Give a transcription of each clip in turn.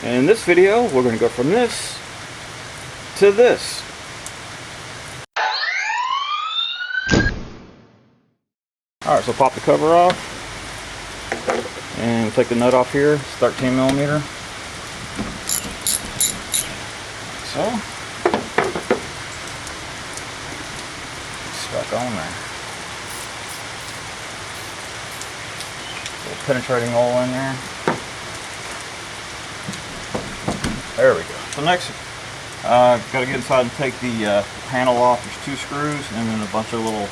And in this video, we're going to go from this to this. Alright, so pop the cover off and take the nut off here. It's 13 millimeter. So, stuck on there. Little penetrating hole in there. There we go. So next, got to get inside and take the panel off. There's 2 screws and then a bunch of little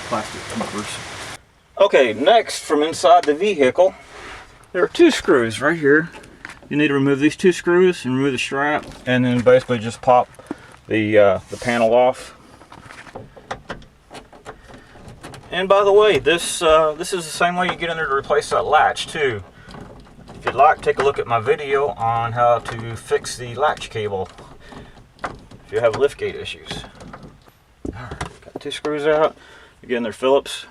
plastic keepers. Okay, next from inside the vehicle, there are 2 screws right here. You need to remove these 2 screws and remove the strap, and then basically just pop the panel off. And by the way, this is the same way you get in there to replace that latch too. If you'd like, take a look at my video on how to fix the latch cable if you have liftgate issues. Alright, got 2 screws out. Again, they're Phillips.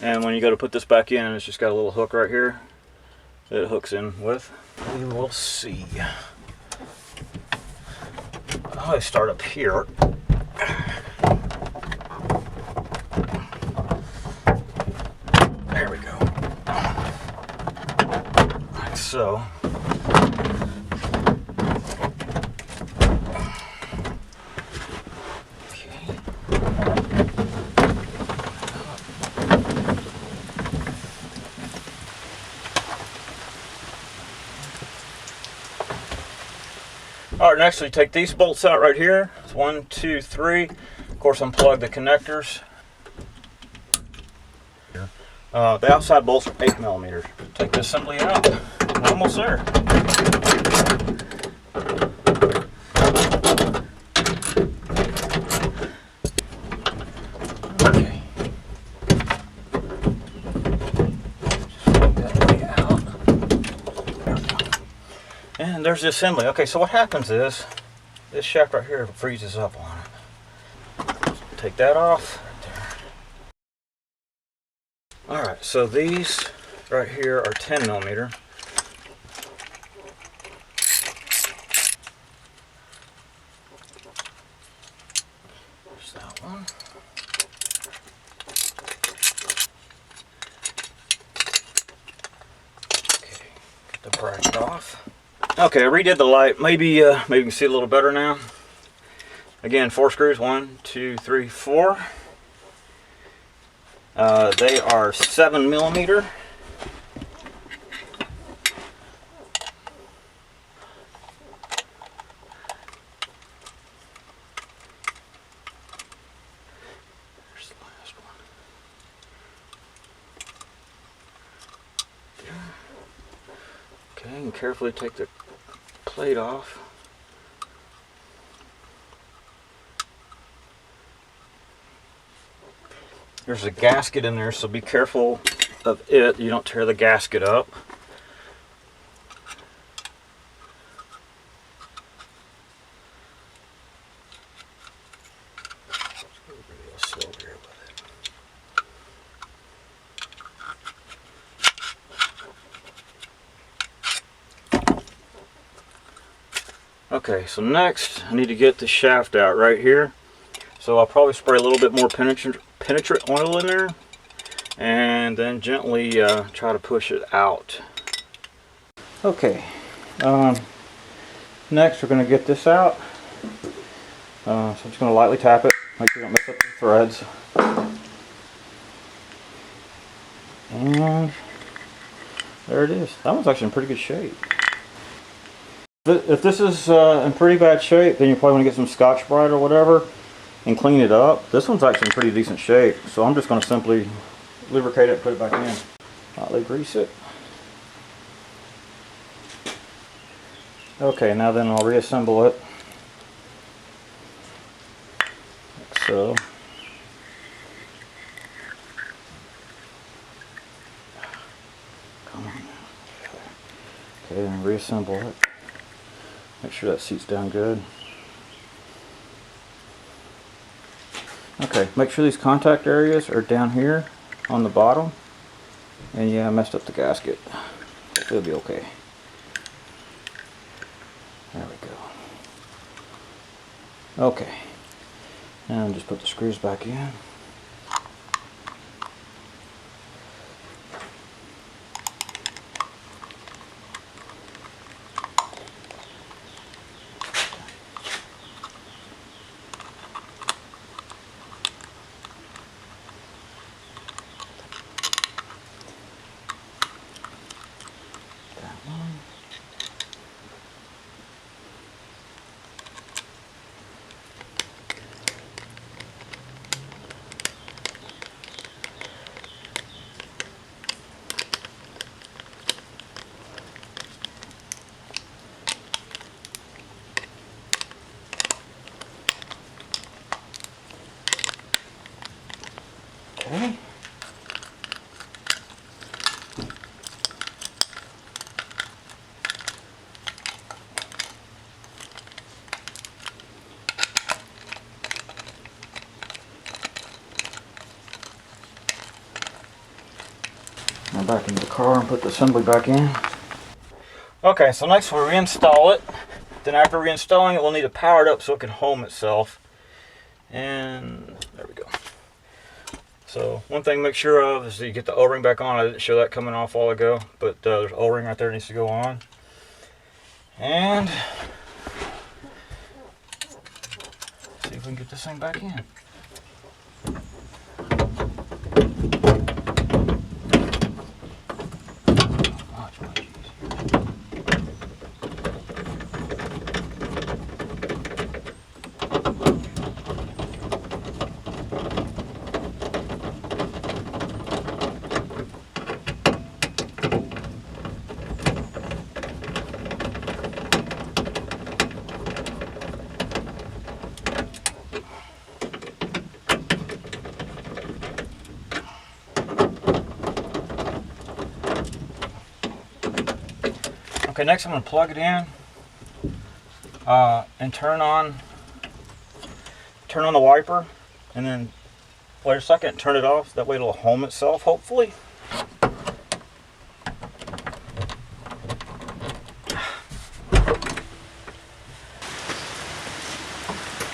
And when you go to put this back in, it's just got a little hook right here that it hooks in with. We will see. I'll start up here. There we go. Like so. Alright, next we take these bolts out right here. It's 1, 2, 3. Of course, unplug the connectors. The outside bolts are 8 millimeters. Take the assembly out. We're almost there. Okay. And there's the assembly. Okay, so what happens is this shaft right here freezes up on it. Take that off. Alright, so these right here are 10 millimeter. There's that one. Okay, get the bracket off. Okay, I redid the light. Maybe you can see a little better now. Again, 4 screws. 1, 2, 3, 4. They are 7 millimeter. There's the last one. Okay, and carefully take the plate off. There's a gasket in there, so be careful of it. You don't tear the gasket up. Real slow here with it. Okay, so next I need to get the shaft out right here. So I'll probably spray a little bit more penetrant oil in there and then gently try to push it out. Okay, next we're going to get this out. So I'm just going to lightly tap it, make sure you don't mess up the threads. And there it is. That one's actually in pretty good shape. If this is in pretty bad shape, then you probably want to get some Scotch-Brite or whatever and clean it up. This one's actually in pretty decent shape, so I'm just going to simply lubricate it and put it back in. Lightly grease it. Okay, now then I'll reassemble it. Like so. Come on. Okay, and reassemble it. Make sure that seats down good. Okay, make sure these contact areas are down here on the bottom. And yeah, I messed up the gasket. It'll be okay. There we go. Okay. Now just put the screws back in. Okay. Now back into the car and put the assembly back in. Okay, so next we'll reinstall it. Then after reinstalling it, we'll need to power it up so it can home itself. And there we go. So one thing to make sure of is that you get the O-ring back on. I didn't show that coming off a while ago, but there's an O-ring right there that needs to go on. And see if we can get this thing back in. Okay, next I'm going to plug it in and turn on the wiper, and then wait a second, turn it off. That way it'll home itself, hopefully.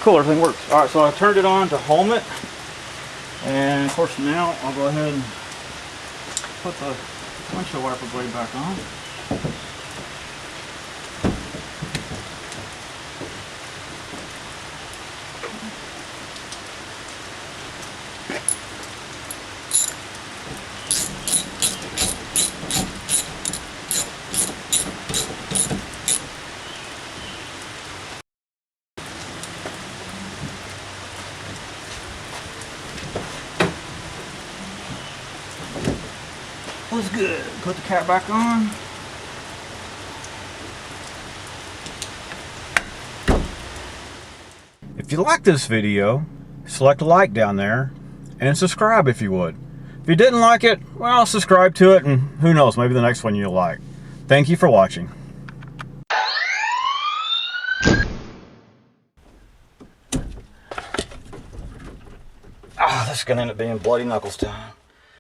Cool, everything works. All right, so I turned it on to home it, and of course now I'll go ahead and put the windshield wiper blade back on. Was good. Put the cap back on. If you like this video, select a like down there and subscribe if you would. If you didn't like it, well, subscribe to it, and who knows, maybe the next one you'll like. Thank you for watching. Ah, this is gonna end up being bloody knuckles time.